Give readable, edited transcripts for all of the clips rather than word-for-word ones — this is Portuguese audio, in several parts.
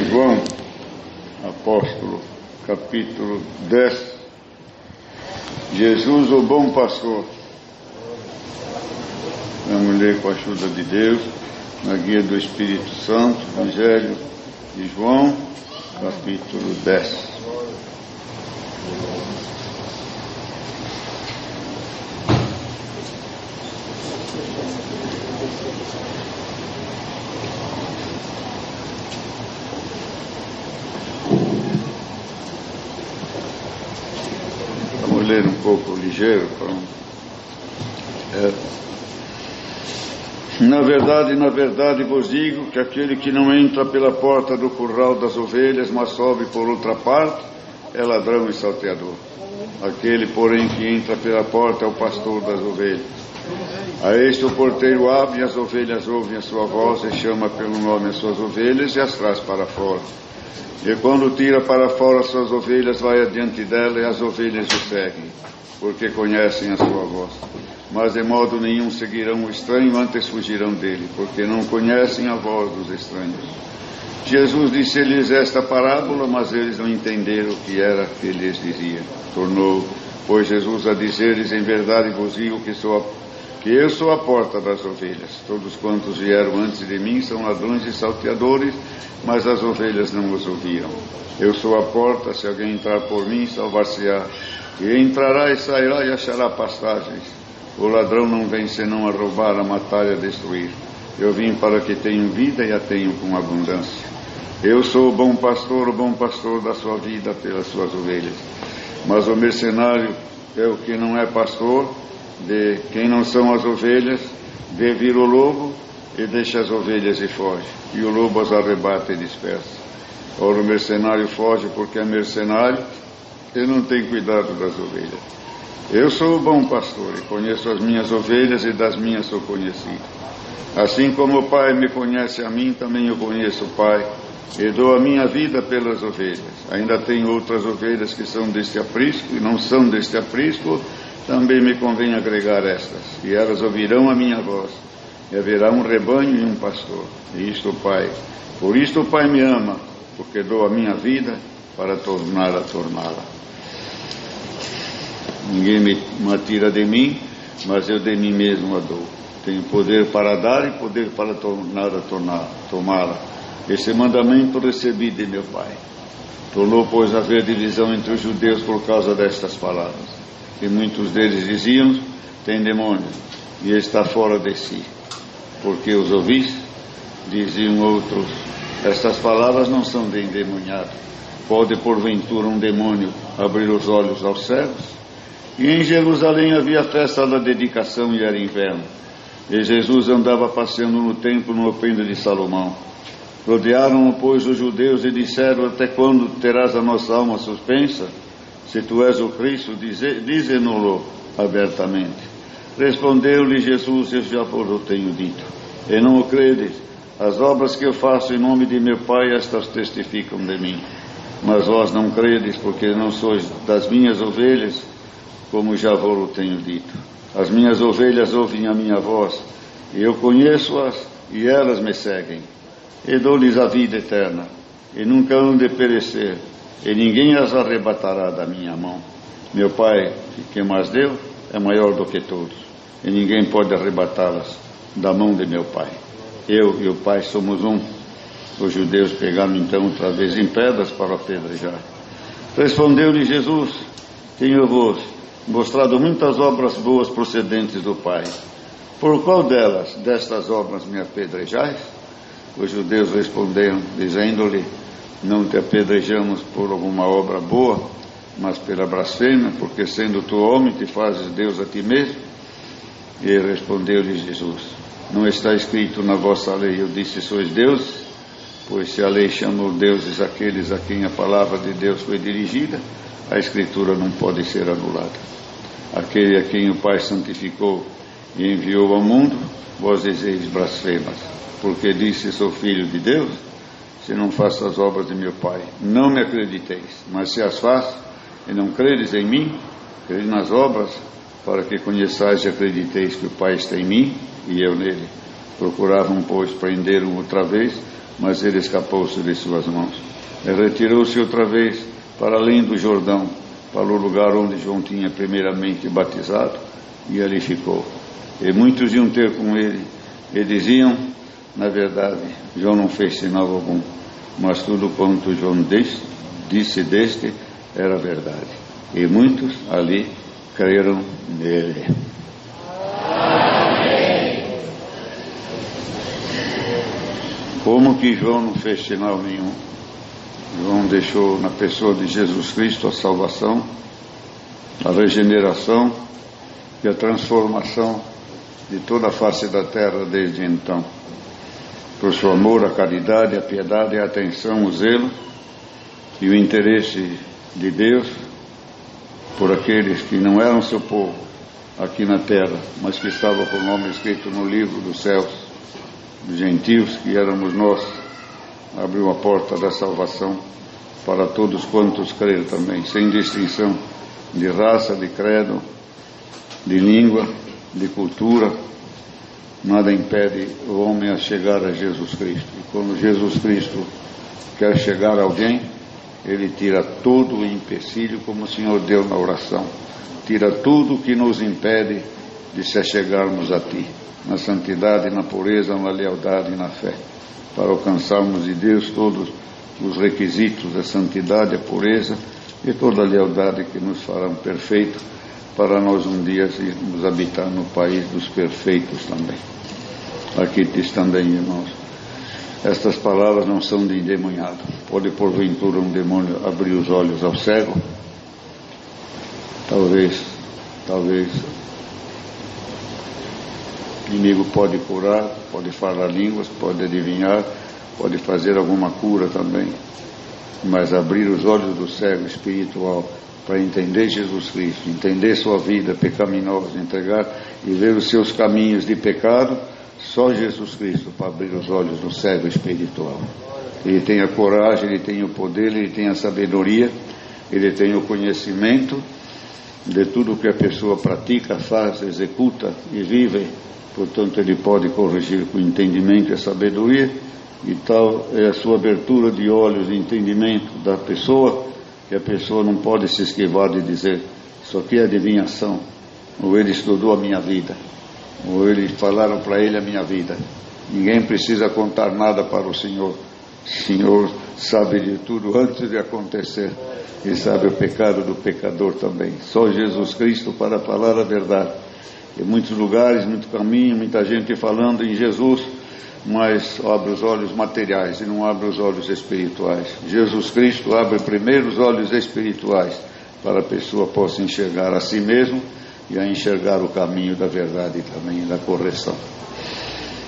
João, apóstolo, capítulo 10. Jesus, o bom pastor. Vamos ler com a ajuda de Deus, na guia do Espírito Santo, Evangelho de João, capítulo 10. Vamos ler um pouco ligeiro. Na verdade vos digo que aquele que não entra pela porta do curral das ovelhas, mas sobe por outra parte, é ladrão e salteador. Aquele, porém, que entra pela porta é o pastor das ovelhas. A este o porteiro abre, e as ovelhas ouvem a sua voz, e chama pelo nome as suas ovelhas, e as traz para fora. E quando tira para fora as suas ovelhas, vai adiante dela, e as ovelhas o seguem, porque conhecem a sua voz. Mas de modo nenhum seguirão o estranho, antes fugirão dele, porque não conhecem a voz dos estranhos. Jesus disse-lhes esta parábola, mas eles não entenderam o que era que lhes dizia. Tornou, pois, Jesus a dizer-lhes: em verdade vos digo que eu sou a porta das ovelhas. Todos quantos vieram antes de mim são ladrões e salteadores, mas as ovelhas não os ouviram. Eu sou a porta, se alguém entrar por mim, salvar-se-á. E entrará e sairá e achará pastagens. O ladrão não vem senão a roubar, a matar e a destruir. Eu vim para que tenham vida e a tenham com abundância. Eu sou o bom pastor da sua vida pelas suas ovelhas. Mas o mercenário é o que não é pastor, de quem não são as ovelhas, vê vir o lobo e deixa as ovelhas e foge. E o lobo as arrebata e dispersa. Ora, o mercenário foge porque é mercenário e não tem cuidado das ovelhas. Eu sou o bom pastor e conheço as minhas ovelhas, e das minhas sou conhecido. Assim como o Pai me conhece a mim, também eu conheço o Pai, e dou a minha vida pelas ovelhas. Ainda tenho outras ovelhas que são deste aprisco, e não são deste aprisco, também me convém agregar estas, e elas ouvirão a minha voz, e haverá um rebanho e um pastor. E isto o Pai, por isto o Pai me ama, porque dou a minha vida para tornar a torná-la. Ninguém me tira de mim, mas eu de mim mesmo a dou. Tenho poder para dar e poder para tomá-la. Esse mandamento recebi de meu Pai. Tornou, pois, a haver divisão entre os judeus por causa destas palavras. E muitos deles diziam: tem demônio, e está fora de si. Porque os ouvis? Diziam outros: estas palavras não são de endemoniado. Pode, porventura, um demônio abrir os olhos aos cegos? E em Jerusalém havia festa da dedicação e era inverno. E Jesus andava passeando no templo no alpendre de Salomão. Rodearam-o, pois, os judeus e disseram: até quando terás a nossa alma suspensa? Se tu és o Cristo, dize-no-lo abertamente. Respondeu-lhe Jesus: eu já vos o tenho dito, e não o credes. As obras que eu faço em nome de meu Pai, estas testificam de mim. Mas vós não credes, porque não sois das minhas ovelhas, como já vos o tenho dito. As minhas ovelhas ouvem a minha voz, e eu conheço-as, e elas me seguem. E dou-lhes a vida eterna, e nunca hão de perecer, e ninguém as arrebatará da minha mão. Meu Pai, que mais deu, é maior do que todos, e ninguém pode arrebatá-las da mão de meu Pai. Eu e o Pai somos um. Os judeus pegaram então outra vez em pedras para apedrejar. Respondeu-lhe Jesus: tenho-vos mostrado muitas obras boas procedentes do Pai. Por qual destas obras me apedrejais? Os judeus responderam, dizendo-lhe: não te apedrejamos por alguma obra boa, mas pela blasfêmia, porque sendo tu homem te fazes Deus a ti mesmo. E respondeu-lhe Jesus: não está escrito na vossa lei: eu disse sois deuses? Pois se a lei chamou deuses aqueles a quem a palavra de Deus foi dirigida, a Escritura não pode ser anulada. Aquele a quem o Pai santificou e enviou ao mundo, vós dizeis blasfemas, porque disse: sou filho de Deus? Se não faço as obras de meu Pai, não me acrediteis. Mas se as faço e não credes em mim, crede nas obras, para que conheçais e acrediteis que o Pai está em mim e eu nele. Procuravam, pois, prender-o outra vez, mas ele escapou-se de suas mãos. Retirou-se outra vez para além do Jordão, para o lugar onde João tinha primeiramente batizado, e ali ficou. E muitos iam ter com ele, e diziam: na verdade, João não fez sinal algum, mas tudo quanto João disse deste era verdade. E muitos ali creram nele. Como que João não fez sinal nenhum? João deixou na pessoa de Jesus Cristo a salvação, a regeneração e a transformação de toda a face da terra desde então. Por seu amor, a caridade, a piedade, a atenção, o zelo e o interesse de Deus por aqueles que não eram seu povo aqui na terra, mas que estavam com o nome escrito no livro dos céus, dos gentios, que éramos nós, abriu a porta da salvação para todos quantos creram também, sem distinção de raça, de credo, de língua, de cultura. Nada impede o homem a chegar a Jesus Cristo. E quando Jesus Cristo quer chegar a alguém, ele tira todo o empecilho, como o Senhor deu na oração. Tira tudo que nos impede de se achegarmos a Ti, na santidade, na pureza, na lealdade e na fé, para alcançarmos de Deus todos os requisitos da santidade, a pureza e toda a lealdade que nos farão perfeitos, para nós um dia irmos habitar no país dos perfeitos também. Aqui diz também, irmãos, estas palavras não são de endemoniado. Pode porventura um demônio abrir os olhos ao cego? Talvez. O inimigo pode curar, pode falar línguas, pode adivinhar, pode fazer alguma cura também. Mas abrir os olhos do cego espiritual para entender Jesus Cristo, entender sua vida pecaminosa, entregar e ver os seus caminhos de pecado, só Jesus Cristo para abrir os olhos do cego espiritual. Ele tem a coragem, ele tem o poder, ele tem a sabedoria, ele tem o conhecimento de tudo que a pessoa pratica, faz, executa e vive. Portanto, ele pode corrigir com entendimento e a sabedoria, e tal é a sua abertura de olhos e entendimento da pessoa, que a pessoa não pode se esquivar de dizer: isso aqui é adivinhação, ou ele estudou a minha vida, ou eles falaram para ele a minha vida. Ninguém precisa contar nada para o Senhor. O Senhor sabe de tudo antes de acontecer, e sabe o pecado do pecador também. Só Jesus Cristo para falar a verdade. Em muitos lugares, muito caminho, muita gente falando em Jesus, mas abre os olhos materiais e não abre os olhos espirituais. Jesus Cristo abre primeiro os olhos espirituais, para a pessoa possa enxergar a si mesmo e a enxergar o caminho da verdade também, da correção.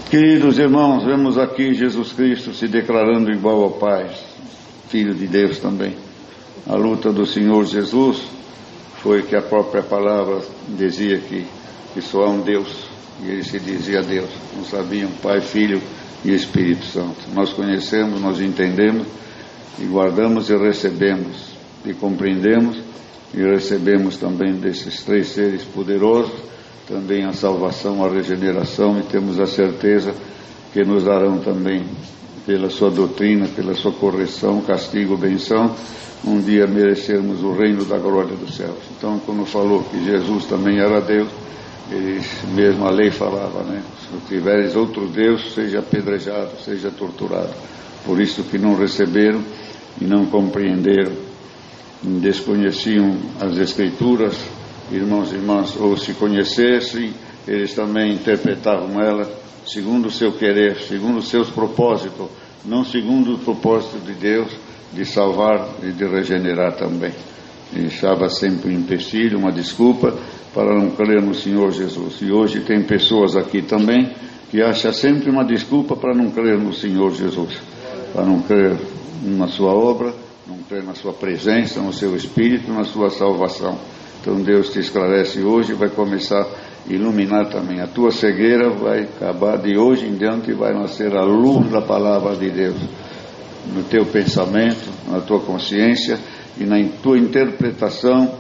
Queridos irmãos, vemos aqui Jesus Cristo se declarando igual ao Pai, Filho de Deus também. A luta do Senhor Jesus foi que a própria palavra dizia que só há um Deus, e ele se dizia Deus. Não sabiam Pai, Filho e Espírito Santo. Nós conhecemos, nós entendemos e guardamos e recebemos e compreendemos e recebemos também desses três seres poderosos também a salvação, a regeneração, e temos a certeza que nos darão também, pela sua doutrina, pela sua correção, castigo, benção, um dia merecermos o reino da glória dos céus. Então, quando falou que Jesus também era Deus, ele mesmo a lei falava, né? Se tiveres outro Deus, seja apedrejado, seja torturado. Por isso que não receberam e não compreenderam, desconheciam as Escrituras, irmãos e irmãs, ou se conhecessem, eles também interpretavam ela segundo o seu querer, segundo os seus propósitos, não segundo o propósito de Deus de salvar e de regenerar também. E achava sempre um empecilho, uma desculpa para não crer no Senhor Jesus. E hoje tem pessoas aqui também que acham sempre uma desculpa para não crer no Senhor Jesus, para não crer na sua obra, não crer na sua presença, no seu Espírito, na sua salvação. Então Deus te esclarece hoje e vai começar a iluminar também. A tua cegueira vai acabar de hoje em diante e vai nascer a luz da palavra de Deus no teu pensamento, na tua consciência e na tua interpretação,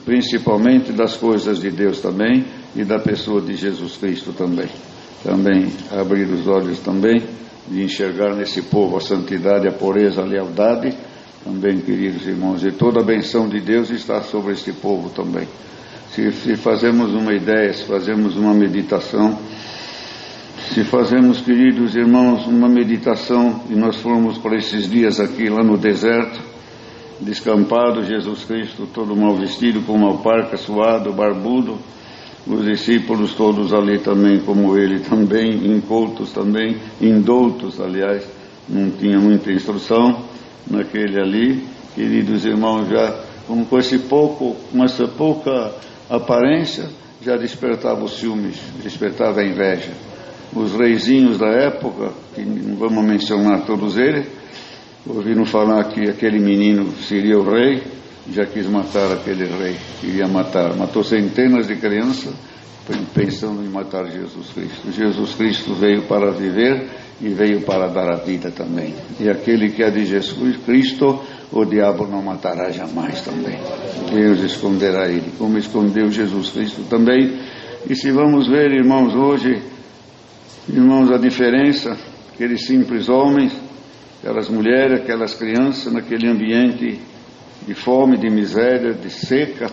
principalmente das coisas de Deus também e da pessoa de Jesus Cristo também. Também abrir os olhos também de enxergar nesse povo a santidade, a pureza, a lealdade, também, queridos irmãos, e toda a benção de Deus está sobre este povo também. Se fazemos uma ideia, se fazemos uma meditação, se fazemos, queridos irmãos, uma meditação, e nós formos para esses dias aqui lá no deserto, descampado, Jesus Cristo todo mal vestido, com uma parca, suado, barbudo, os discípulos todos ali também, como ele também, incultos também, indoutos, aliás, não tinha muita instrução naquele ali, queridos irmãos, já com essa pouca aparência, já despertava os ciúmes, despertava a inveja. Os reizinhos da época, que não vamos mencionar todos eles, ouviram falar que aquele menino seria o rei, já quis matar aquele rei, queria matar, matou centenas de crianças, pensando em matar Jesus Cristo. Jesus Cristo veio para viver e veio para dar a vida também. E aquele que é de Jesus Cristo, o diabo não matará jamais também. Deus esconderá ele, como escondeu Jesus Cristo também. E se vamos ver, irmãos, hoje, irmãos, a diferença, aqueles simples homens, aquelas mulheres, aquelas crianças, naquele ambiente de fome, de miséria, de seca,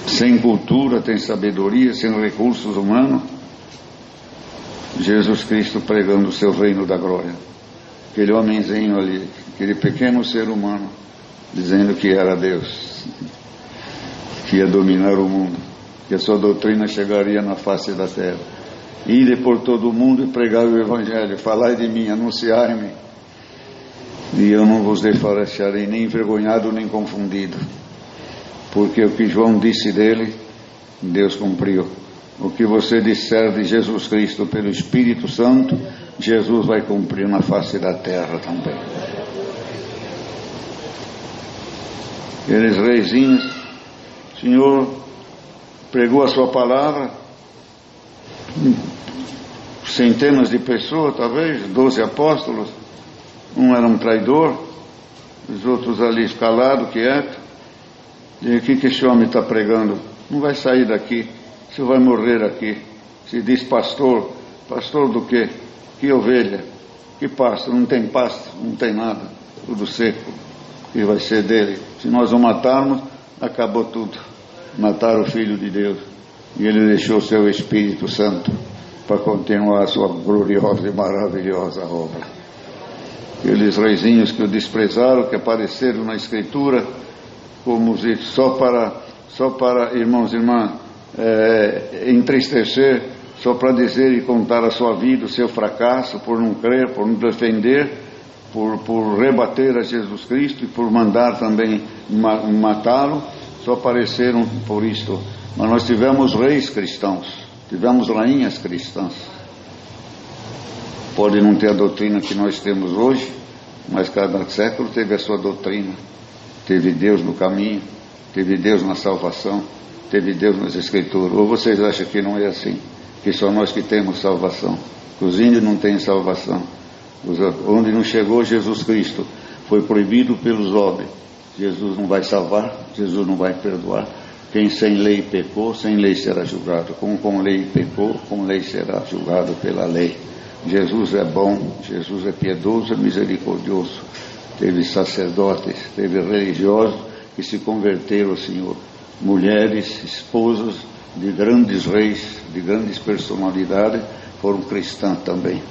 sem cultura, sem sabedoria, sem recursos humanos, Jesus Cristo pregando o seu reino da glória. Aquele homenzinho ali, aquele pequeno ser humano, dizendo que era Deus, que ia dominar o mundo, que a sua doutrina chegaria na face da terra. Ir por todo o mundo e pregar o Evangelho, falai de mim, anunciai-me, e eu não vos deixarei nem envergonhado nem confundido, porque o que João disse dele, Deus cumpriu. O que você disser de Jesus Cristo pelo Espírito Santo, Jesus vai cumprir na face da terra também. Eles reizinhos, o Senhor pregou a sua palavra, centenas de pessoas, talvez, 12 apóstolos, um era um traidor, os outros ali calados, quietos. E o que esse homem está pregando? Não vai sair daqui, você vai morrer aqui. Se diz pastor, pastor do quê? Que ovelha? Que pasto? Não tem pasto, não tem nada, tudo seco. E vai ser dele. Se nós o matarmos, acabou tudo. Mataram o Filho de Deus. E ele deixou o seu Espírito Santo para continuar a sua gloriosa e maravilhosa obra. Aqueles reizinhos que o desprezaram, que apareceram na Escritura, como só para irmãos e irmãs, entristecer, só para dizer e contar a sua vida, o seu fracasso, por não crer, por não defender, por rebater a Jesus Cristo e por mandar também matá-lo, só apareceram por isto. Mas nós tivemos reis cristãos, tivemos rainhas cristãs. Pode não ter a doutrina que nós temos hoje, mas cada século teve a sua doutrina. Teve Deus no caminho, teve Deus na salvação, teve Deus nas Escrituras. Ou vocês acham que não é assim? Que só nós que temos salvação? Os índios não têm salvação. Onde não chegou Jesus Cristo, foi proibido pelos homens. Jesus não vai salvar, Jesus não vai perdoar. Quem sem lei pecou, sem lei será julgado. Como com lei pecou, com lei será julgado pela lei. Jesus é bom, Jesus é piedoso, é misericordioso. Teve sacerdotes, teve religiosos que se converteram ao Senhor. Mulheres, esposas de grandes reis, de grandes personalidades, foram cristãs também.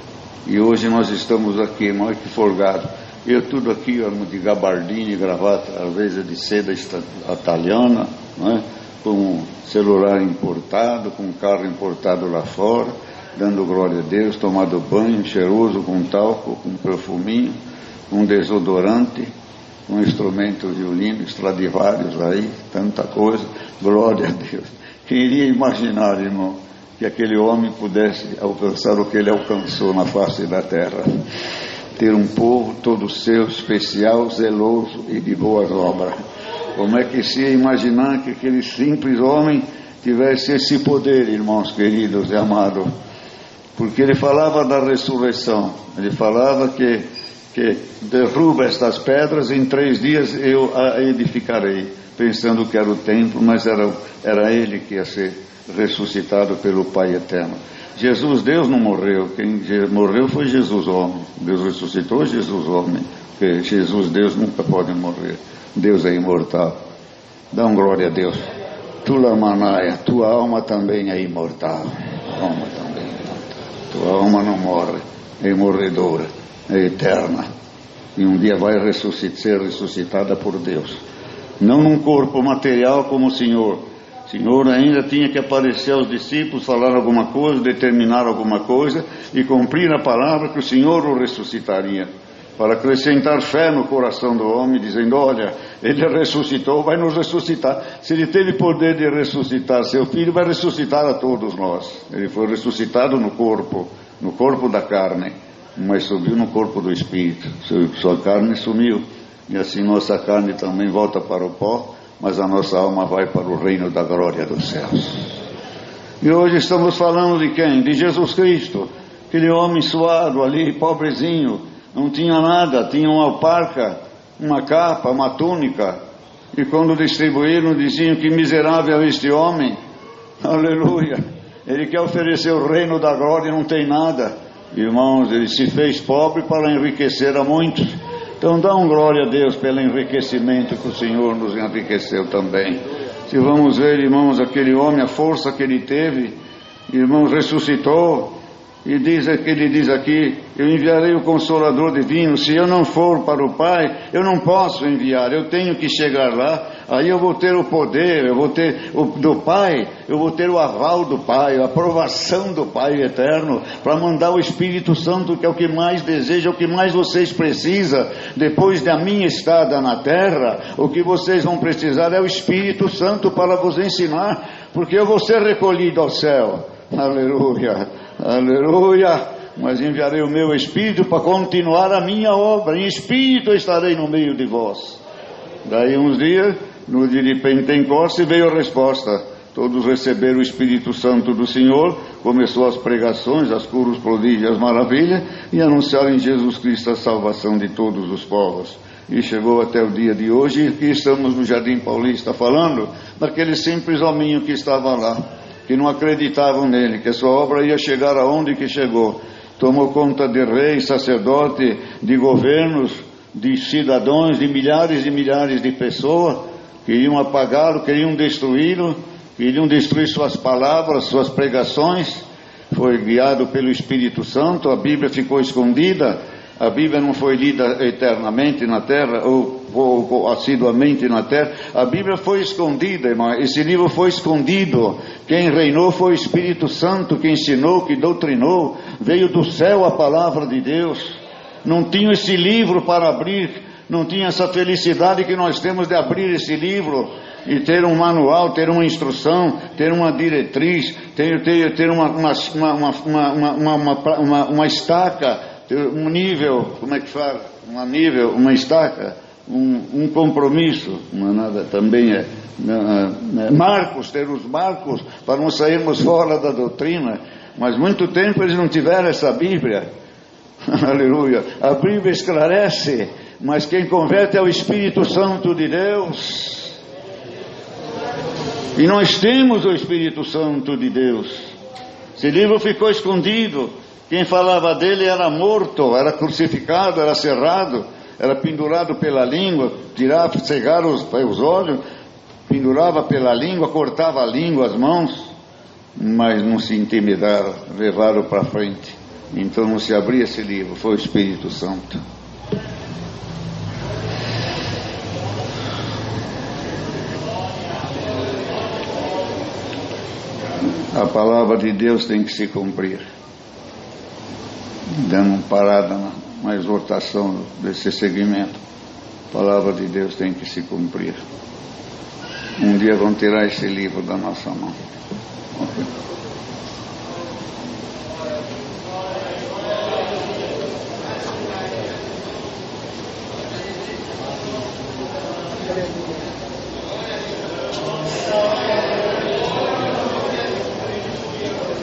E hoje nós estamos aqui, mais que folgados. Eu tudo aqui, de gabardine e gravata, às vezes de seda italiana, não é? Com celular importado, com carro importado lá fora, dando glória a Deus, tomado banho, cheiroso, com talco, com perfuminho, um desodorante, um instrumento violino, Stradivarius aí, tanta coisa, glória a Deus. Quem iria imaginar, irmão, que aquele homem pudesse alcançar o que ele alcançou na face da terra? Ter um povo todo seu, especial, zeloso e de boas obras. Como é que se ia imaginar que aquele simples homem tivesse esse poder, irmãos queridos e amados? Porque ele falava da ressurreição, ele falava que derruba estas pedras, em 3 dias eu a edificarei, pensando que era o templo, mas era ele que ia ser ressuscitado pelo Pai eterno. Jesus, Deus não morreu, quem morreu foi Jesus homem. Deus ressuscitou Jesus homem, porque Jesus, Deus nunca pode morrer. Deus é imortal. Dá um glória a Deus. Tulamanaia, tua alma também é imortal. Alma também é imortal. Tua alma não morre, é imorredora, é eterna. E um dia vai ser ressuscitada por Deus. Não num corpo material como o Senhor. O Senhor ainda tinha que aparecer aos discípulos, falar alguma coisa, determinar alguma coisa e cumprir a palavra que o Senhor o ressuscitaria, para acrescentar fé no coração do homem, dizendo: olha, ele ressuscitou, vai nos ressuscitar. Se ele teve poder de ressuscitar seu filho, vai ressuscitar a todos nós. Ele foi ressuscitado no corpo da carne, mas subiu no corpo do Espírito. Sua carne sumiu, e assim nossa carne também volta para o pó, mas a nossa alma vai para o reino da glória dos céus. E hoje estamos falando de quem? De Jesus Cristo, aquele homem suado ali, pobrezinho, não tinha nada, tinha uma alparca, uma capa, uma túnica, e quando distribuíram diziam: que miserável é este homem. Aleluia, ele quer oferecer o reino da glória e não tem nada. Irmãos, ele se fez pobre para enriquecer a muitos. Então dá um glória a Deus pelo enriquecimento que o Senhor nos enriqueceu também. Se vamos ver, irmãos, aquele homem, a força que ele teve, irmãos, ressuscitou, e ele diz aqui: eu enviarei o Consolador divino. Se eu não for para o Pai, eu não posso enviar, eu tenho que chegar lá, aí eu vou ter o poder, eu vou ter do Pai, eu vou ter o aval do Pai, a aprovação do Pai eterno, para mandar o Espírito Santo, que é o que mais deseja, o que mais vocês precisam, depois da minha estada na terra. O que vocês vão precisar é o Espírito Santo para vos ensinar, porque eu vou ser recolhido ao céu. Aleluia, aleluia. Mas enviarei o meu Espírito para continuar a minha obra. Em Espírito estarei no meio de vós. Daí uns dias, no dia de Pentecostes, veio a resposta. Todos receberam o Espírito Santo do Senhor. Começou as pregações, as curas, prodígios, as maravilhas, e anunciaram em Jesus Cristo a salvação de todos os povos. E chegou até o dia de hoje, e aqui estamos no Jardim Paulista, falando daquele simples hominho que estava lá, que não acreditavam nele, que a sua obra ia chegar aonde que chegou. Tomou conta de reis, sacerdote, de governos, de cidadãos, de milhares e milhares de pessoas. Queriam apagá-lo, queriam destruí-lo, queriam destruir suas palavras, suas pregações. Foi guiado pelo Espírito Santo. A Bíblia ficou escondida. A Bíblia não foi lida eternamente na terra, ou assiduamente na terra. A Bíblia foi escondida, irmão. Esse livro foi escondido. Quem reinou foi o Espírito Santo, que ensinou, que doutrinou. Veio do céu a palavra de Deus. Não tinha esse livro para abrir, não tinha essa felicidade que nós temos de abrir esse livro e ter um manual, ter uma instrução, ter uma diretriz, ter uma estaca, um nível, como é que fala? Uma estaca, um compromisso, não é nada, também marcos, ter os marcos para não sairmos fora da doutrina. Mas muito tempo eles não tiveram essa Bíblia. Aleluia. A Bíblia esclarece, mas quem converte é o Espírito Santo de Deus. E nós temos o Espírito Santo de Deus. Esse livro ficou escondido. Quem falava dele era morto, era crucificado, era cerrado, era pendurado pela língua, cegaram os olhos, pendurava pela língua, cortava a língua, as mãos, mas não se intimidaram, levaram para frente. Então não se abria esse livro, foi o Espírito Santo. A palavra de Deus tem que se cumprir. Dando uma parada na exortação desse segmento, a palavra de Deus tem que se cumprir. Um dia vão tirar esse livro da nossa mão. Okay.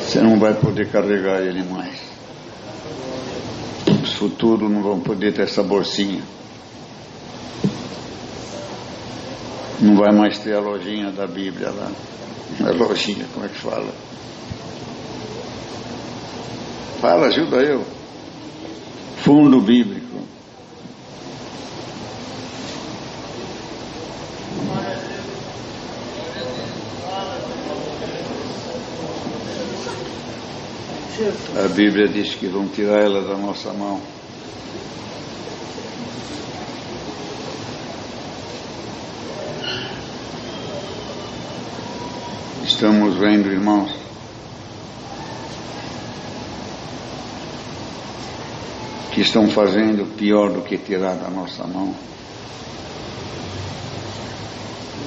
Você não vai poder carregar ele mais. Os futuros não vão poder ter essa bolsinha. Não vai mais ter a lojinha da Bíblia lá. Não é lojinha, como é que fala? Fala, ajuda eu. Fundo bíblico. A Bíblia diz que vão tirar ela da nossa mão. Estamos vendo, irmãos, que estão fazendo pior do que tirar da nossa mão.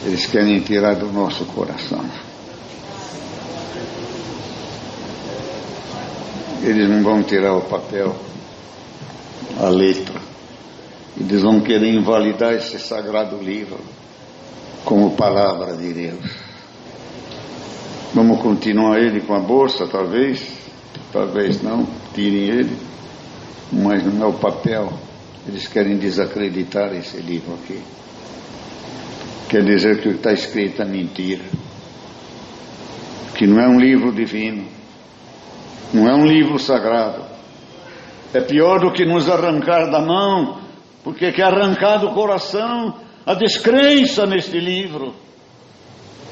Eles querem tirar do nosso coração. Eles não vão tirar o papel, a letra. Eles vão querer invalidar esse sagrado livro como palavra de Deus. Vamos continuar ele com a bolsa, talvez não, tirem ele, mas não é o papel. Eles querem desacreditar esse livro aqui. Quer dizer que o que está escrito é mentira, que não é um livro divino, não é um livro sagrado. É pior do que nos arrancar da mão, porque quer arrancar do coração a descrença neste livro,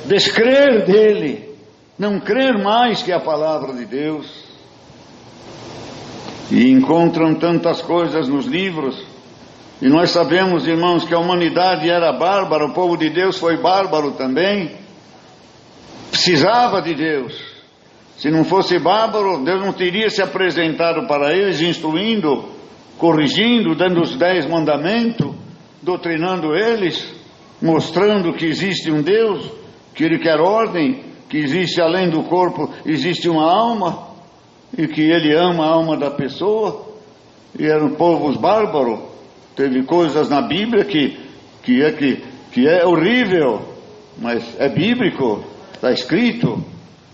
descrer dele, não crer mais que a palavra de Deus. E encontram tantas coisas nos livros, e nós sabemos, irmãos, que a humanidade era bárbara, o povo de Deus foi bárbaro também, precisava de Deus. Se não fosse bárbaro, Deus não teria se apresentado para eles, instruindo, corrigindo, dando os 10 mandamentos, doutrinando eles, mostrando que existe um Deus, que Ele quer ordem, que existe além do corpo, existe uma alma, e que Ele ama a alma da pessoa. E eram povos bárbaros. Teve coisas na Bíblia que é horrível, mas é bíblico, está escrito.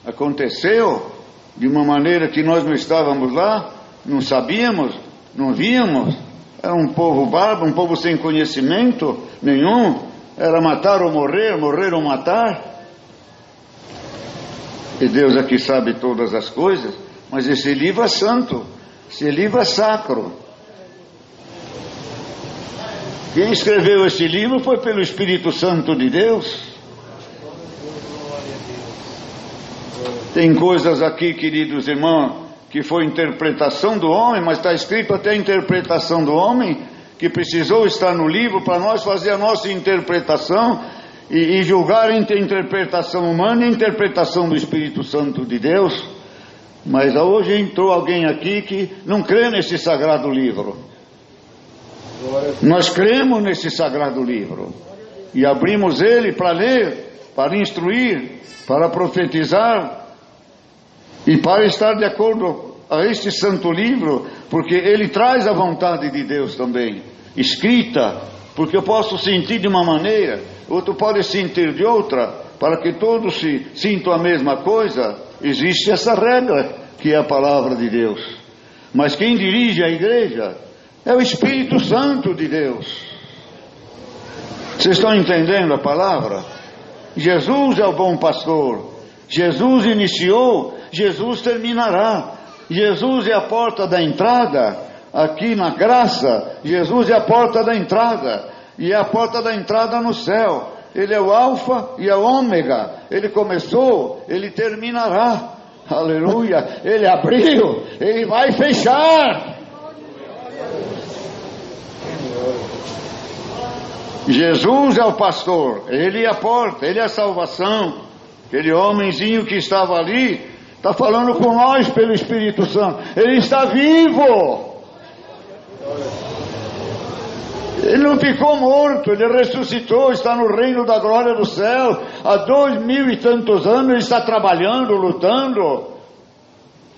Aconteceu de uma maneira que nós não estávamos lá, não sabíamos, não víamos. Era um povo bárbaro, um povo sem conhecimento nenhum. Era matar ou morrer, morrer ou matar. E Deus aqui sabe todas as coisas, mas esse livro é santo, esse livro é sacro. Quem escreveu esse livro foi pelo Espírito Santo de Deus. Tem coisas aqui, queridos irmãos, que foi interpretação do homem, mas está escrito até a interpretação do homem, que precisou estar no livro para nós fazer a nossa interpretação e julgar entre a interpretação humana e a interpretação do Espírito Santo de Deus. Mas hoje entrou alguém aqui que não crê nesse sagrado livro. Nós cremos nesse sagrado livro e abrimos ele para ler, para instruir, para profetizar e para estar de acordo a este santo livro, porque ele traz a vontade de Deus também, escrita, porque eu posso sentir de uma maneira, outro pode sentir de outra, para que todos se sintam a mesma coisa. Existe essa regra, que é a palavra de Deus. Mas quem dirige a igreja é o Espírito Santo de Deus. Vocês estão entendendo a palavra? Jesus é o bom pastor. Jesus iniciou, Jesus terminará. Jesus é a porta da entrada, aqui na graça. Jesus é a porta da entrada, e é a porta da entrada no céu. Ele é o alfa e o ômega. Ele começou, ele terminará. Aleluia. Ele abriu, ele vai fechar. Jesus é o pastor, ele é a porta, ele é a salvação. Aquele homenzinho que estava ali está falando com nós pelo Espírito Santo. Ele está vivo. Ele não ficou morto, ele ressuscitou, está no reino da glória do céu. Há 2000 e tantos anos ele está trabalhando, lutando,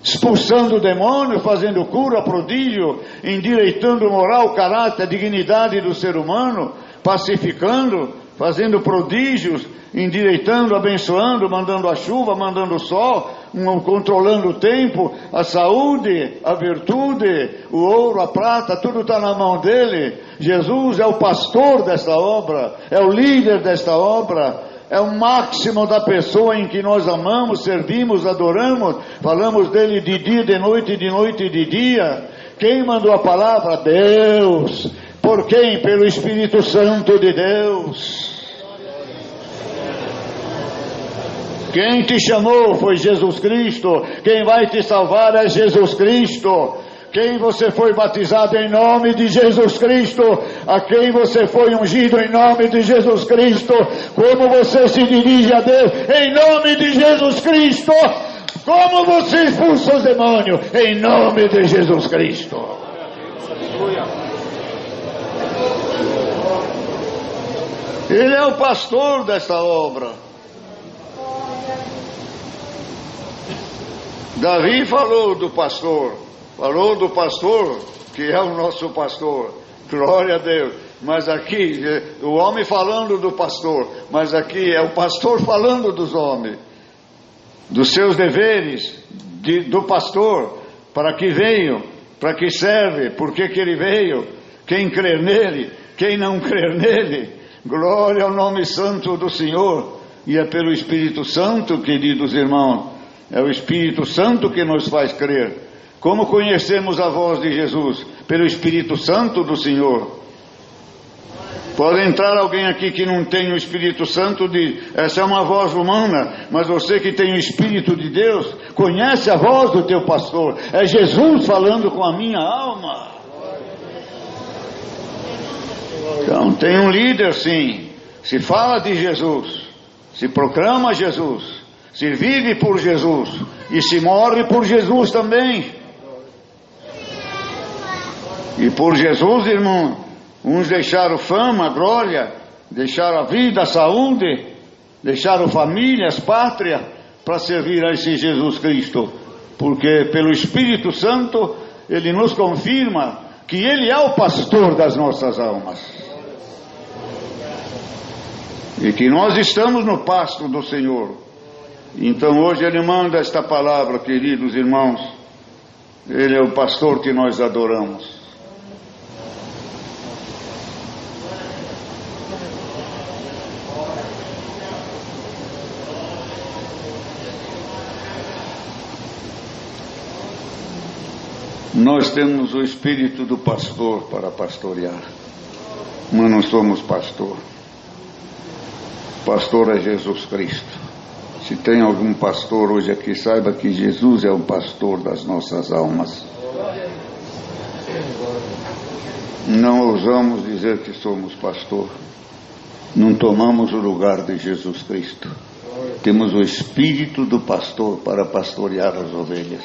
expulsando o demônio, fazendo cura, prodígio, endireitando moral, caráter, dignidade do ser humano, pacificando, fazendo prodígios, endireitando, abençoando, mandando a chuva, mandando o sol, controlando o tempo, a saúde, a virtude, o ouro, a prata, tudo está na mão dele. Jesus é o pastor desta obra, é o líder desta obra, é o máximo da pessoa em que nós amamos, servimos, adoramos, falamos dele de dia, de noite e de dia. Quem mandou a palavra? Deus. Por quem? Pelo Espírito Santo de Deus. Quem te chamou foi Jesus Cristo. Quem vai te salvar é Jesus Cristo. Quem você foi batizado em nome de Jesus Cristo, a quem você foi ungido em nome de Jesus Cristo, como você se dirige a Deus em nome de Jesus Cristo, como você expulsa os demônios em nome de Jesus Cristo. Ele é o pastor desta obra. Davi falou do pastor que é o nosso pastor, glória a Deus. Mas aqui, o homem falando do pastor, mas aqui é o pastor falando dos homens, dos seus deveres, do pastor, para que veio, para que serve, por que ele veio, quem crer nele, quem não crer nele, glória ao nome santo do Senhor. E é pelo Espírito Santo, queridos irmãos, é o Espírito Santo que nos faz crer. Como conhecemos a voz de Jesus? Pelo Espírito Santo do Senhor. Pode entrar alguém aqui que não tem o Espírito Santo, essa é uma voz humana, mas você que tem o Espírito de Deus, conhece a voz do teu pastor, é Jesus falando com a minha alma. Então tem um líder, sim, se fala de Jesus, se proclama Jesus, se vive por Jesus e se morre por Jesus também. E por Jesus, irmão, uns deixaram fama, glória, deixaram a vida, a saúde, deixaram famílias, pátria, para servir a esse Jesus Cristo, porque pelo Espírito Santo Ele nos confirma que Ele é o pastor das nossas almas, e que nós estamos no pasto do Senhor. Então hoje Ele manda esta palavra, queridos irmãos. Ele é o pastor que nós adoramos. Nós temos o espírito do pastor para pastorear, mas não somos pastor. Pastor é Jesus Cristo. Se tem algum pastor hoje aqui, saiba que Jesus é o pastor das nossas almas. Não ousamos dizer que somos pastor. Não tomamos o lugar de Jesus Cristo. Temos o espírito do pastor para pastorear as ovelhas.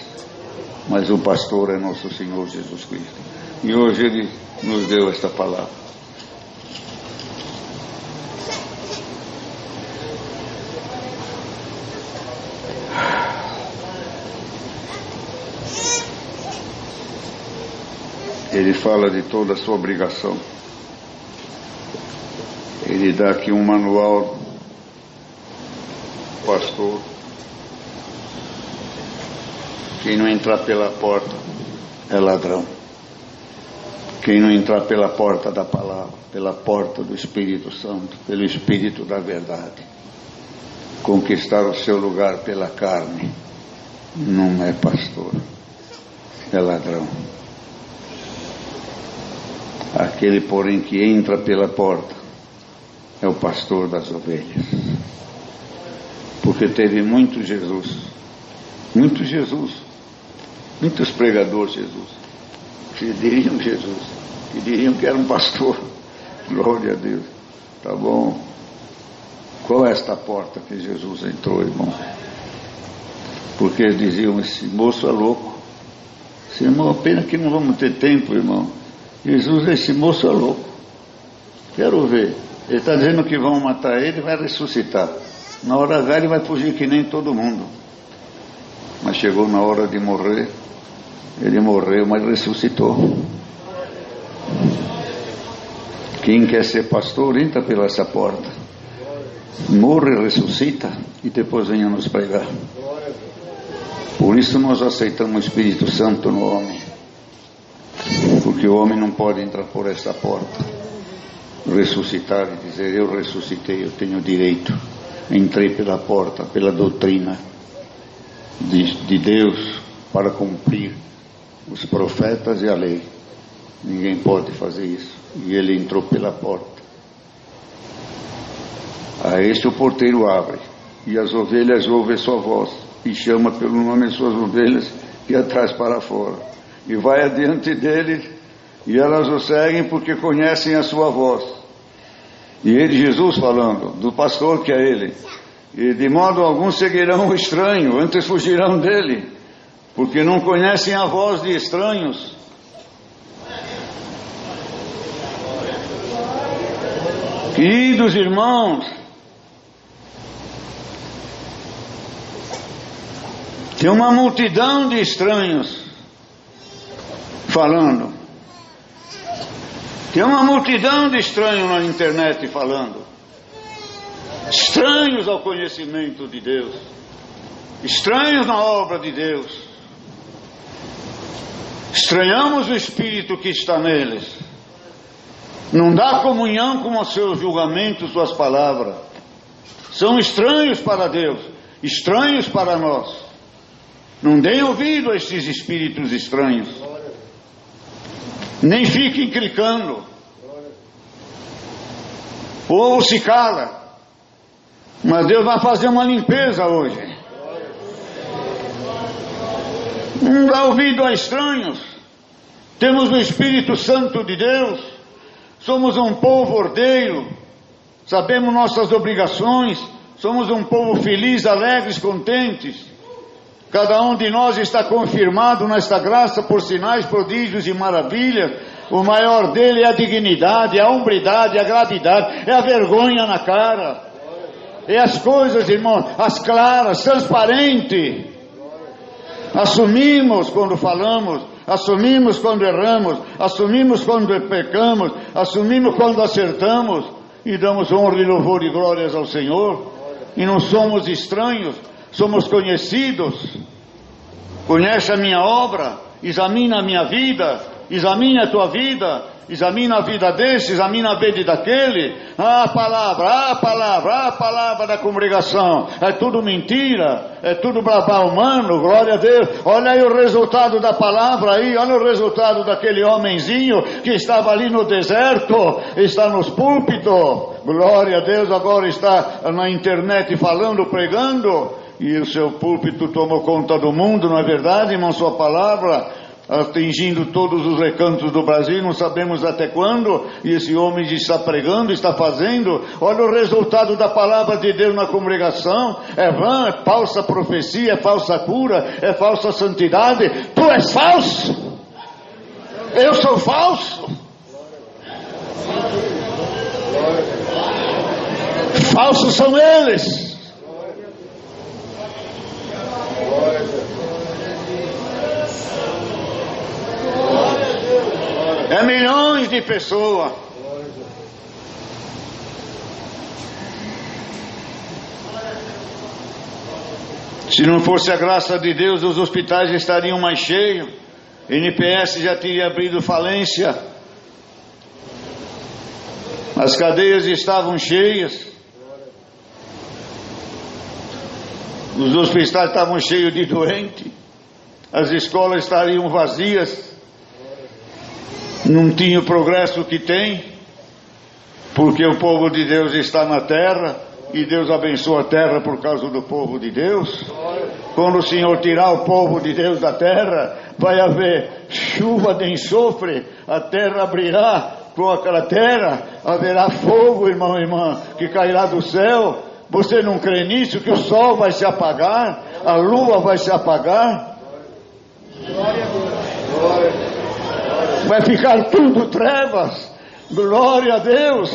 Mas o pastor é nosso Senhor Jesus Cristo. E hoje Ele nos deu esta palavra. Ele fala de toda a sua obrigação. Ele dá aqui um manual, pastor. Quem não entrar pela porta é ladrão. Quem não entrar pela porta da palavra, pela porta do Espírito Santo, pelo Espírito da verdade, conquistar o seu lugar pela carne, não é pastor, é ladrão. Aquele, porém, que entra pela porta é o pastor das ovelhas. Porque teve muito Jesus, muitos pregadores Jesus, que diriam Jesus, que diriam que era um pastor. Glória a Deus. Tá bom. Qual é esta porta que Jesus entrou, irmão? Porque eles diziam, esse moço é louco. Esse irmão, pena que não vamos ter tempo, irmão. Jesus, esse moço é louco. Quero ver. Ele está dizendo que vão matar ele e vai ressuscitar. Na hora H ele vai fugir que nem todo mundo. Mas chegou na hora de morrer. Ele morreu, mas ressuscitou. Quem quer ser pastor, entra pela essa porta. Morre, ressuscita e depois venha nos pregar. Por isso nós aceitamos o Espírito Santo no homem. Porque o homem não pode entrar por essa porta, ressuscitar e dizer, eu ressuscitei, eu tenho direito. Entrei pela porta, pela doutrina de Deus, para cumprir os profetas e a lei. Ninguém pode fazer isso. E ele entrou pela porta. A este o porteiro abre, e as ovelhas ouvem sua voz, e chama pelo nome as suas ovelhas, e atrás para fora. E vai adiante deles, e elas o seguem porque conhecem a sua voz. E ele, Jesus falando, do pastor que é ele, e de modo algum seguirão o estranho, antes fugirão dele, porque não conhecem a voz de estranhos. Queridos irmãos, tem uma multidão de estranhos falando. Tem uma multidão de estranhos na internet falando. Estranhos ao conhecimento de Deus. Estranhos na obra de Deus. Estranhamos o Espírito que está neles. Não dá comunhão com os seus julgamentos, suas palavras. São estranhos para Deus. Estranhos para nós. Não deem ouvido a esses espíritos estranhos. Nem fiquem clicando. O povo se cala. Mas Deus vai fazer uma limpeza hoje. Não dá ouvido a estranhos. Temos o Espírito Santo de Deus. Somos um povo ordeiro. Sabemos nossas obrigações. Somos um povo feliz, alegres, contentes. Cada um de nós está confirmado nesta graça por sinais, prodígios e maravilhas. O maior dele é a dignidade, a hombridade, a gravidade, é a vergonha na cara. É as coisas, irmãos, as claras, transparentes. Assumimos quando falamos, assumimos quando erramos, assumimos quando pecamos, assumimos quando acertamos e damos honra e louvor e glórias ao Senhor. E não somos estranhos. Somos conhecidos. Conhece a minha obra, examina a minha vida, examina a tua vida, examina a vida desse, examina a vida daquele. A palavra da congregação é tudo mentira, é tudo blabá humano. Glória a Deus. Olha aí o resultado da palavra aí, olha o resultado daquele homenzinho que estava ali no deserto, está nos púlpitos. Glória a Deus, agora está na internet falando, pregando. E o seu púlpito tomou conta do mundo, não é verdade, irmão? Sua palavra atingindo todos os recantos do Brasil, não sabemos até quando. E esse homem está pregando, está fazendo. Olha o resultado da palavra de Deus na congregação. É vã, é falsa profecia, é falsa cura, é falsa santidade. Tu és falso, eu sou falso. Falsos são eles. É milhões de pessoas. Se não fosse a graça de Deus, os hospitais estariam mais cheios. NPS já teria abrido falência. As cadeias estavam cheias. Os hospitais estavam cheios de doentes. As escolas estariam vazias. Não tinha o progresso que tem, porque o povo de Deus está na terra, e Deus abençoa a terra por causa do povo de Deus. Quando o Senhor tirar o povo de Deus da terra, vai haver chuva de enxofre, a terra abrirá com aquela terra, haverá fogo, irmão e irmã, que cairá do céu. Você não crê nisso, que o sol vai se apagar, a lua vai se apagar? Glória a Deus. Glória a Deus. Vai ficar tudo trevas. Glória a Deus.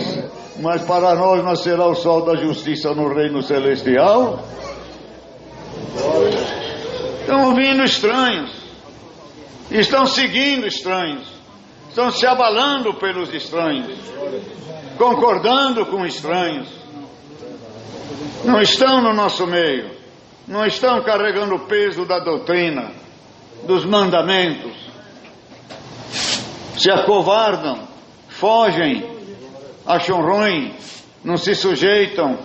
Mas para nós nascerá o sol da justiça no reino celestial. Estão ouvindo estranhos, estão seguindo estranhos, estão se abalando pelos estranhos, concordando com estranhos. Não estão no nosso meio, não estão carregando o peso da doutrina, dos mandamentos. Se acovardam, fogem, acham ruim, não se sujeitam.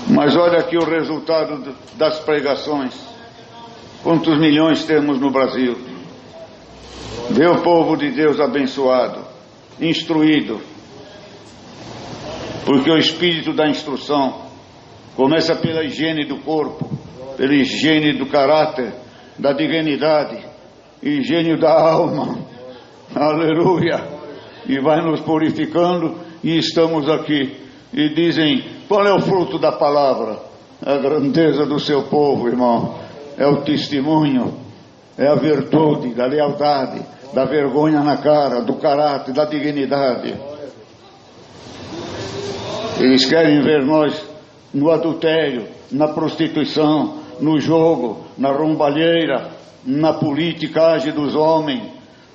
Mas olha aqui o resultado das pregações. Quantos milhões temos no Brasil? Vê o povo de Deus abençoado, instruído. Porque o espírito da instrução começa pela higiene do corpo, pela higiene do caráter, da dignidade, higiene da alma. Aleluia! E vai nos purificando, e estamos aqui. E dizem, qual é o fruto da palavra? A grandeza do seu povo, irmão. É o testemunho, é a virtude, da lealdade, da vergonha na cara, do caráter, da dignidade. Eles querem ver nós no adultério, na prostituição, no jogo, na ромbalheira, na politicagem dos homens,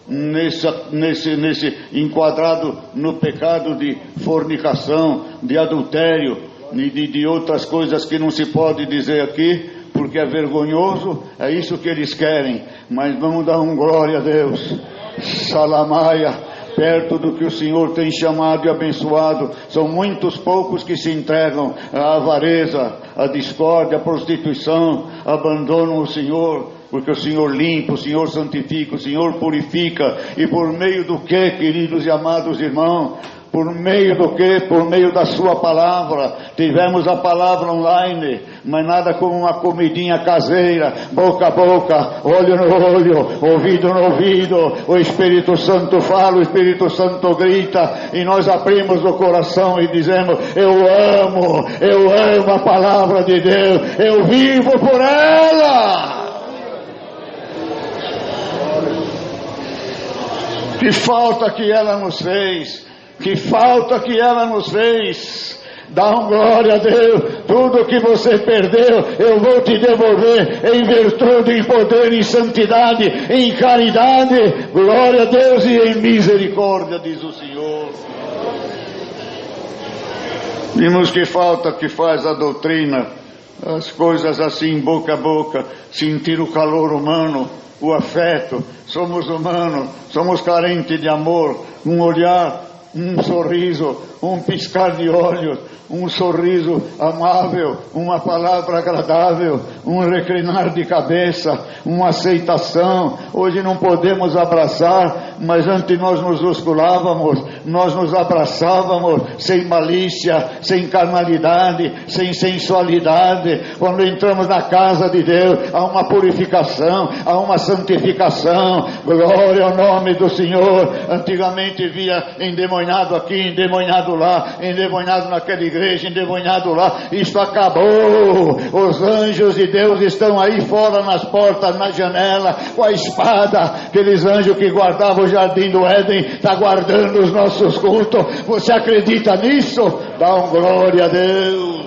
nesse enquadrado no pecado de fornicação, de adultério e de outras coisas que não se pode dizer aqui, porque é vergonhoso. É isso que eles querem, mas vamos dar glória a Deus. Salamaia, perto do que o Senhor tem chamado e abençoado, são muitos poucos que se entregam à avareza, à discórdia, à prostituição, abandonam o Senhor, porque o Senhor limpa, o Senhor santifica, o Senhor purifica. E por meio do que, queridos e amados irmãos? Por meio do que? Por meio da sua palavra. Tivemos a palavra online, mas nada como uma comidinha caseira, boca a boca, olho no olho, ouvido no ouvido. O Espírito Santo fala, o Espírito Santo grita, e nós abrimos o coração e dizemos, eu amo a palavra de Deus, eu vivo por ela. Que falta que ela nos fez, que falta que ela nos fez. Dá glória a Deus. Tudo que você perdeu eu vou te devolver em virtude, em poder, em santidade, em caridade. Glória a Deus e em misericórdia, diz o Senhor. Vimos que falta que faz a doutrina, as coisas assim boca a boca, sentir o calor humano, o afeto. Somos humanos, somos carentes de amor, um olhar, um sorriso, um piscar de olhos, um sorriso amável, uma palavra agradável, um reclinar de cabeça, uma aceitação. Hoje não podemos abraçar, mas antes nós nos musculávamos, nós nos abraçávamos sem malícia, sem carnalidade, sem sensualidade. Quando entramos na casa de Deus, há uma purificação, há uma santificação. Glória ao nome do Senhor. Antigamente via endemoniado aqui, endemoniado lá, endemoniado naquela igreja, endemoniado lá. Isso acabou. Os anjos de Deus estão aí fora, nas portas, na janela, com a espada. Aqueles anjos que guardavam o jardim do Éden, está guardando os nossos cultos. Você acredita nisso? Dá glória a Deus.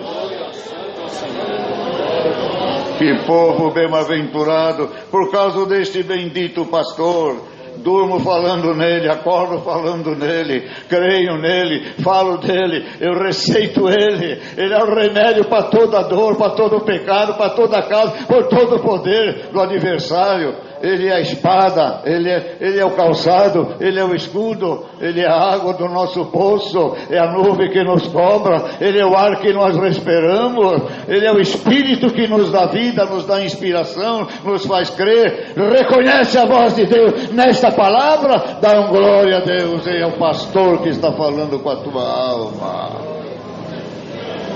Que povo bem-aventurado, por causa deste bendito pastor. Durmo falando nele, acordo falando nele, creio nele, falo dele, eu receito ele. Ele é o remédio para toda dor, para todo pecado, para toda causa, por todo o poder do adversário. Ele é a espada, ele é o calçado, ele é o escudo, ele é a água do nosso poço, é a nuvem que nos cobra, ele é o ar que nós respiramos, ele é o Espírito que nos dá vida, nos dá inspiração, nos faz crer. Reconhece a voz de Deus nesta palavra, dá glória a Deus. Ele é o pastor que está falando com a tua alma.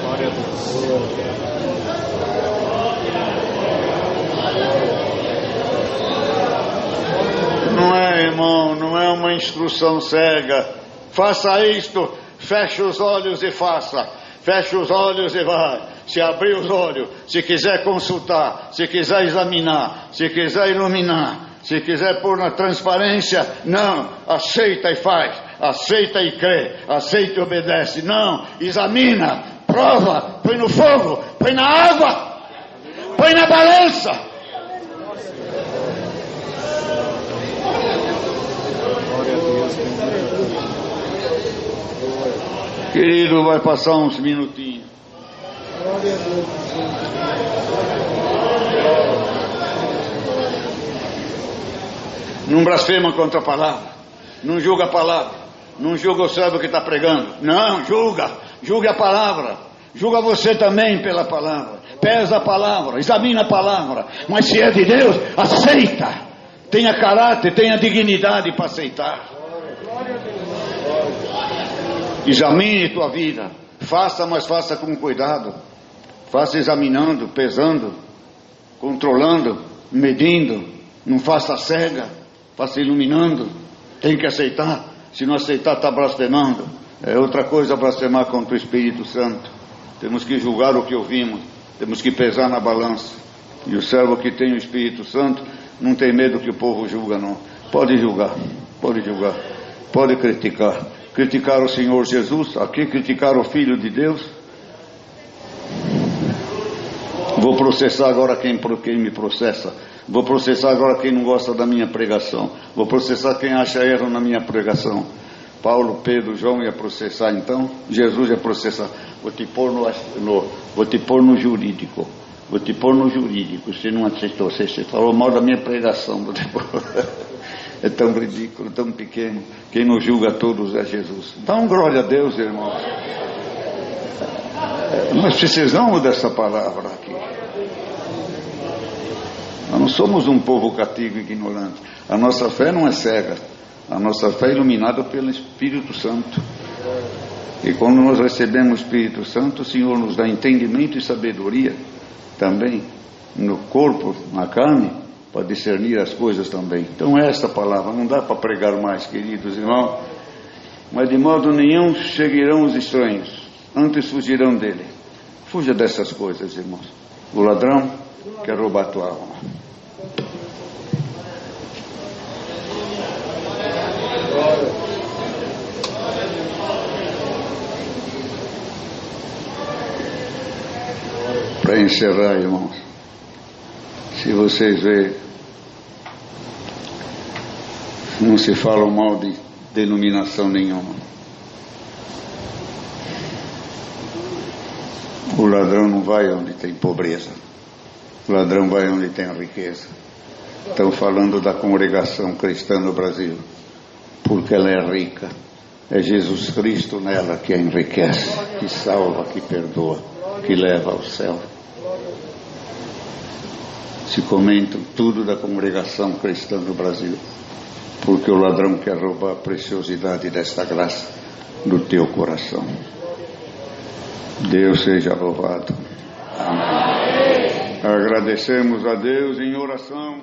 Glória a Deus. Não é, irmão, não é uma instrução cega. Faça isto, feche os olhos e faça. Feche os olhos e vai. Se abrir os olhos, se quiser consultar, se quiser examinar, se quiser iluminar, se quiser pôr na transparência, não, aceita e faz, aceita e crê, aceita e obedece. Não, examina, prova, põe no fogo, põe na água, põe na balança. Querido, vai passar uns minutinhos. Não blasfema contra a palavra, não julga a palavra, não julga o servo que está pregando. Não, julga a palavra. Julga você também pela palavra. Pesa a palavra, examina a palavra. Mas se é de Deus, aceita. Tenha caráter, tenha dignidade para aceitar. Examine tua vida. Faça, mas faça com cuidado. Faça examinando, pesando, controlando, medindo. Não faça cega, faça iluminando. Tem que aceitar. Se não aceitar, está blasfemando. É outra coisa blasfemar contra o Espírito Santo. Temos que julgar o que ouvimos. Temos que pesar na balança. E o servo que tem o Espírito Santo não tem medo que o povo julga, não. Pode julgar, pode julgar, pode criticar. Criticar o Senhor Jesus, aqui criticar o Filho de Deus. Vou processar agora quem me processa. Vou processar agora quem não gosta da minha pregação. Vou processar quem acha erro na minha pregação. Paulo, Pedro, João ia processar então. Jesus ia processar. Vou te pôr no jurídico. Vou te pôr no jurídico. Você não aceitou. Você falou mal da minha pregação. É tão ridículo, tão pequeno. Quem nos julga a todos é Jesus. Dá glória a Deus, irmãos. Nós precisamos dessa palavra aqui. Nós não somos um povo cativo e ignorante. A nossa fé não é cega. A nossa fé é iluminada pelo Espírito Santo. E quando nós recebemos o Espírito Santo, o Senhor nos dá entendimento e sabedoria também no corpo, na carne, para discernir as coisas também. Então esta palavra não dá para pregar mais, queridos irmãos. Mas de modo nenhum seguirão os estranhos, antes fugirão dele. Fuja dessas coisas, irmãos. O ladrão quer roubar tua alma. Para encerrar, irmãos, se vocês verem, não se fala mal de denominação nenhuma. O ladrão não vai onde tem pobreza. O ladrão vai onde tem riqueza. Estão falando da congregação cristã no Brasil, porque ela é rica. É Jesus Cristo nela que a enriquece, que salva, que perdoa, que leva ao céu. Se comentam tudo da congregação cristã no Brasil, porque o ladrão quer roubar a preciosidade desta graça do teu coração. Deus seja louvado. Amém. Agradecemos a Deus em oração.